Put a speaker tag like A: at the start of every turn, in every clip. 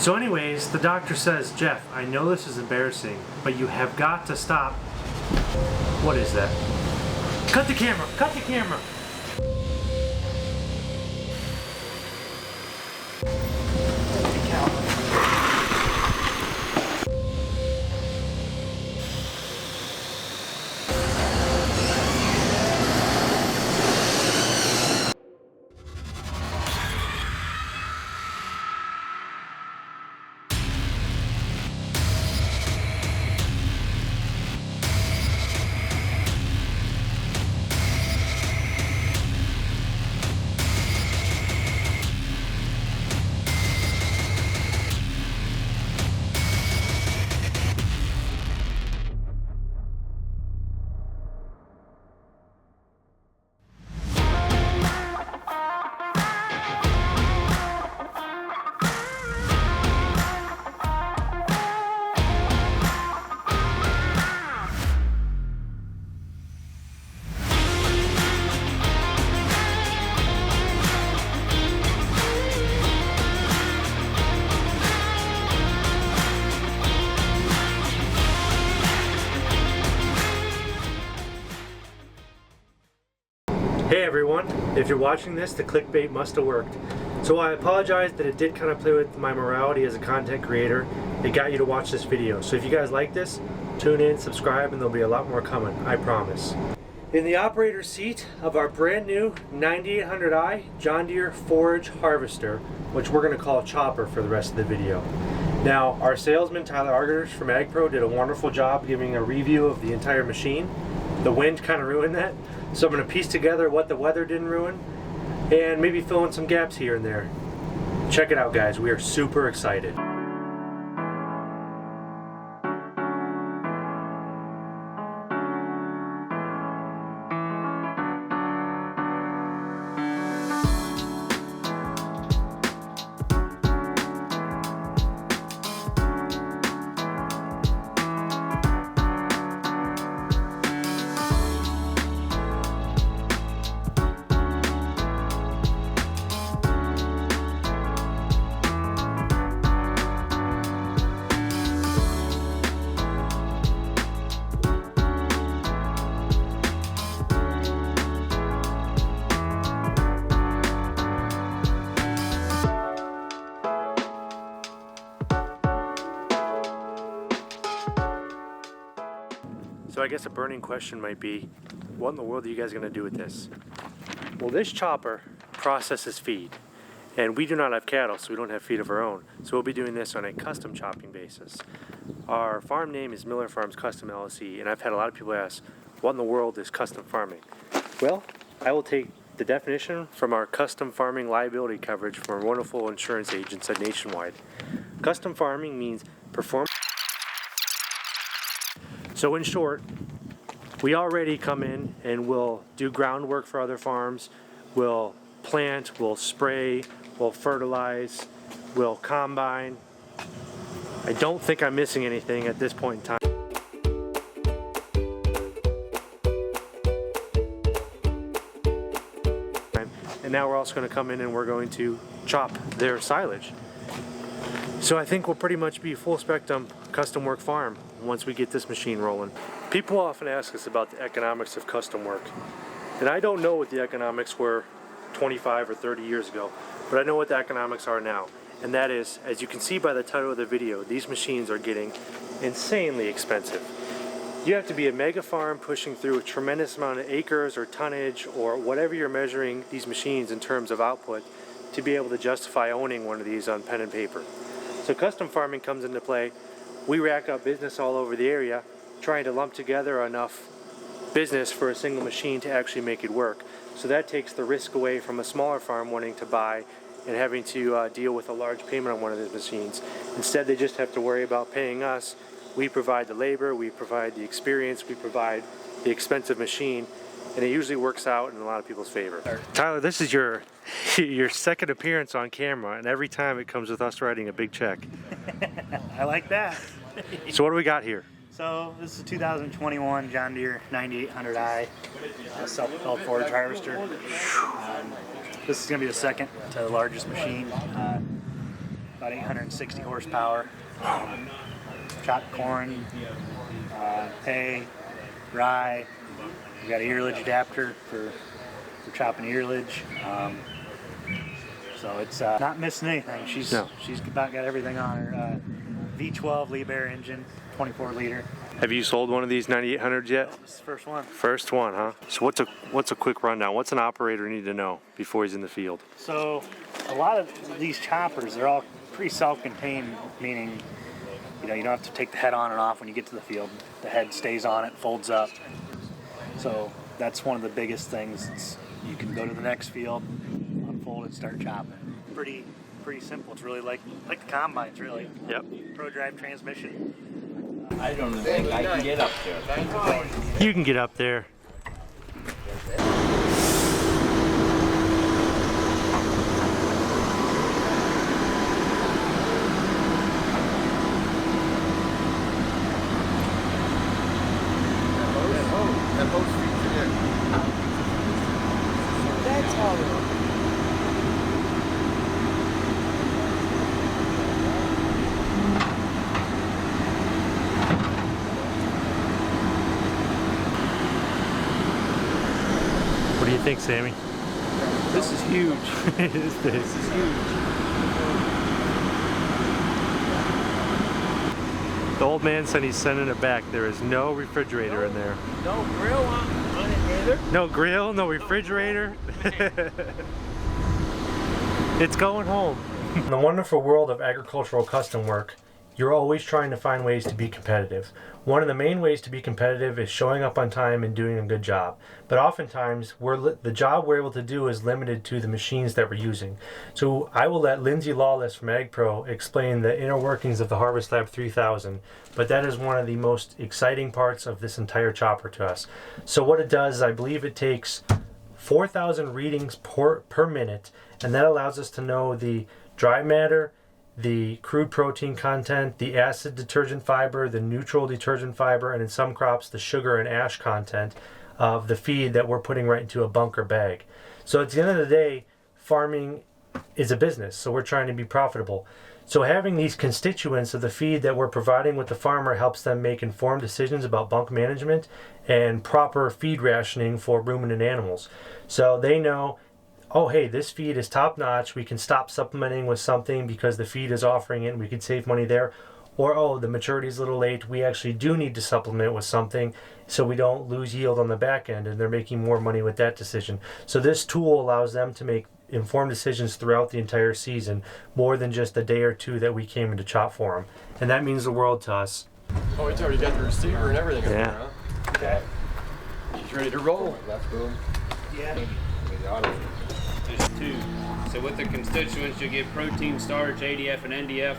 A: So anyways, the doctor says, Jeff, I know this is embarrassing, but you have got to stop. What is that? Cut the camera! Cut the camera! Hey everyone, if you're watching this, the clickbait must have worked. So I apologize that it did kind of play with my morality as a content creator. It got you to watch this video. So if you guys like this, tune in, subscribe, and there'll be a lot more coming, I promise. In the operator's seat of our brand new 9800i John Deere Forage Harvester, which we're going to call Chopper for the rest of the video. Now, our salesman Tyler Argerich from AgPro did a wonderful job giving a review of the entire machine. The wind kind of ruined that. So I'm going to piece together what the weather didn't ruin and maybe fill in some gaps here and there. Check it out, guys. We are super excited. So I guess a burning question might be, what in the world are you guys going to do with this? Well, this chopper processes feed, and we do not have cattle, so we don't have feed of our own. So we'll be doing this on a custom chopping basis. Our farm name is Miller Farms Custom LLC, and I've had a lot of people ask, what in the world is custom farming? Well, I will take the definition from our custom farming liability coverage from our wonderful insurance agents at Nationwide. Custom farming means perform. So in short, we already come in and we'll do groundwork for other farms, we'll plant, we'll spray, we'll fertilize, we'll combine. I don't think I'm missing anything at this point in time. And now we're also going to come in and we're going to chop their silage. So I think we'll pretty much be full spectrum custom work farm once we get this machine rolling. People often ask us about the economics of custom work. And I don't know what the economics were 25 or 30 years ago, but I know what the economics are now. And that is, as you can see by the title of the video, these machines are getting insanely expensive. You have to be a mega farm pushing through a tremendous amount of acres or tonnage or whatever you're measuring these machines in terms of output to be able to justify owning one of these on pen and paper. So custom farming comes into play. We rack up business all over the area, trying to lump together enough business for a single machine to actually make it work. So that takes the risk away from a smaller farm wanting to buy and having to deal with a large payment on one of these machines. Instead, they just have to worry about paying us. We provide the labor, we provide the experience, we provide the expensive machine, and it usually works out in a lot of people's favor. Tyler, this is your second appearance on camera, and every time it comes with us writing a big check.
B: I like that.
A: So what do we got here?
B: So this is a 2021 John Deere 9800i Self Propelled Forage Harvester. This is going to be the second to the largest machine. about 860 horsepower. Chop corn, hay, rye. We've got a earlage adapter for chopping earlage. So it's not missing anything. She's about got everything on her. V12 Liebherr engine, 24 liter.
A: Have you sold one of these 9800s yet?
B: This is the first one.
A: First one, huh? So what's a quick rundown? What's an operator need to know before he's in the field?
B: So a lot of these choppers, they're all pretty self-contained, meaning you don't have to take the head on and off when you get to the field. The head stays on it, folds up. So that's one of the biggest things. You can go to the next field, unfold it, start chopping. Pretty simple. It's really like the combines, really.
A: Yep.
B: Pro drive transmission.
C: I don't think I can get up there.
A: You can get up there.
C: That's how
A: What do you think, Sammy?
C: this is huge.
A: It is big.
C: This is huge.
A: The old man said he's sending it back. There is no refrigerator in there.
C: No grill on it either.
A: No grill, no refrigerator. It's going home. In the wonderful world of agricultural custom work, you're always trying to find ways to be competitive. One of the main ways to be competitive is showing up on time and doing a good job. But oftentimes, the job we're able to do is limited to the machines that we're using. So I will let Lindsay Lawless from AgPro explain the inner workings of the Harvest Lab 3000, but that is one of the most exciting parts of this entire chopper to us. So what it does is I believe it takes 4,000 readings per minute, and that allows us to know the dry matter, the crude protein content, the acid detergent fiber, the neutral detergent fiber, and in some crops the sugar and ash content of the feed that we're putting right into a bunker bag. So at the end of the day, farming is a business, so we're trying to be profitable. So having these constituents of the feed that we're providing with the farmer helps them make informed decisions about bunk management and proper feed rationing for ruminant animals. So they know, oh hey, this feed is top notch, we can stop supplementing with something because the feed is offering it and we could save money there. Or oh, the maturity is a little late, we actually do need to supplement with something so we don't lose yield on the back end, and they're making more money with that decision. So this tool allows them to make informed decisions throughout the entire season, more than just a day or two that we came in to chop for them. And that means the world to us.
D: Oh, it's already got the receiver and everything
A: Yeah.
D: up there, huh? Okay. He's ready to roll. That's boom.
B: Yeah.
E: There's two. So with the constituents, you get protein, starch, ADF, and NDF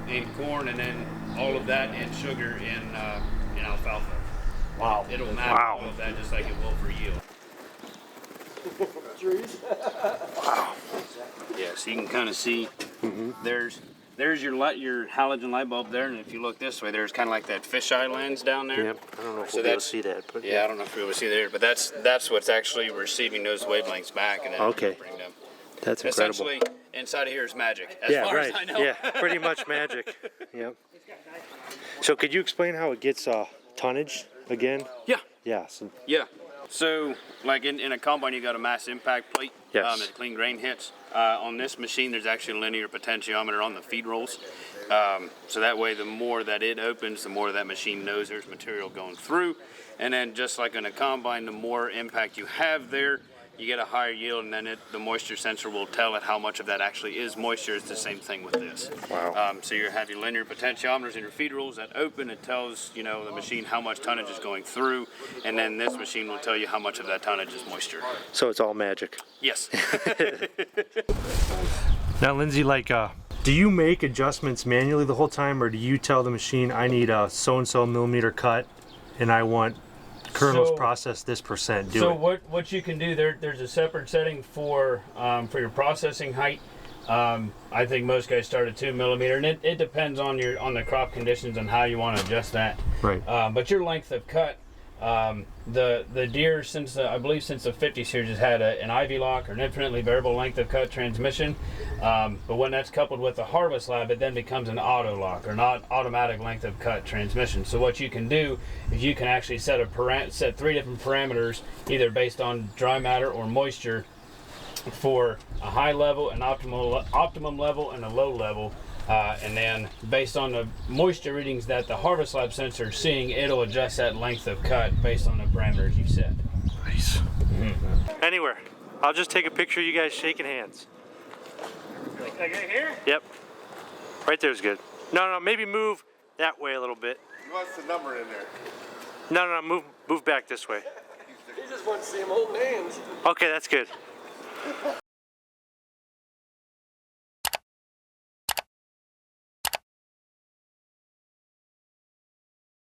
E: in corn, and then all of that in sugar in alfalfa.
B: Wow.
E: It'll map all of that just like it will for yield.
A: Wow.
E: Yeah, so you can kind of see there's your halogen light bulb there, and if you look this way, there's kind of like that fisheye lens down there.
A: Yep. I don't know if
E: So
A: we'll be able to
E: that's-
A: see that, but
E: Yeah, I don't know if you'll see there, but that's what's actually receiving those wavelengths back, and then
A: Okay.
E: bring them.
A: that's incredible.
E: Essentially, inside of here is magic, as
A: Yeah,
E: far
A: right.
E: as I know.
A: Yeah, pretty much magic. Yep. So could you explain how it gets tonnage again?
E: Yeah.
A: Yeah. So,
E: Yeah. So, like in a combine, you got a mass impact plate
A: Yes.
E: that clean grain hits. On this machine, there's actually a linear potentiometer on the feed rolls. So that way, the more that it opens, the more that machine knows there's material going through. And then just like in a combine, the more impact you have there, you get a higher yield, and then the moisture sensor will tell it how much of that actually is moisture. It's the same thing with this.
A: Wow.
E: So you have your linear potentiometers in your feed rolls that open. It tells the machine how much tonnage is going through, and then this machine will tell you how much of that tonnage is moisture.
A: so it's all magic.
E: Yes.
A: Now, Lindsay, do you make adjustments manually the whole time, or do you tell the machine I need a so-and-so millimeter cut, and I want kernels
C: So-
A: processed this percent? Do
C: So
A: it.
C: what you can do there's a separate setting for your processing height. I think most guys start at 2 millimeter, and it depends on the crop conditions and how you want to adjust that.
A: Right.
C: But your length of cut, The Deere, since I believe since the 50 series, has had an Ivy lock or an infinitely variable length of cut transmission. But when that's coupled with the Harvest Lab, it then becomes an auto lock or not automatic length of cut transmission. So what you can do is you can actually set three different parameters, either based on dry matter or moisture, for a high level, an optimum level, and a low level. And then based on the moisture readings that the Harvest Lab sensor is seeing, it'll adjust that length of cut based on the parameters you set.
A: Nice. Anywhere. I'll just take a picture of you guys shaking hands.
B: Like right here?
A: Yep. Right there's good. No, maybe move that way a little bit.
F: He wants the number in there.
A: No, move back this way.
F: He just wants to see him hold hands.
A: Okay, that's good.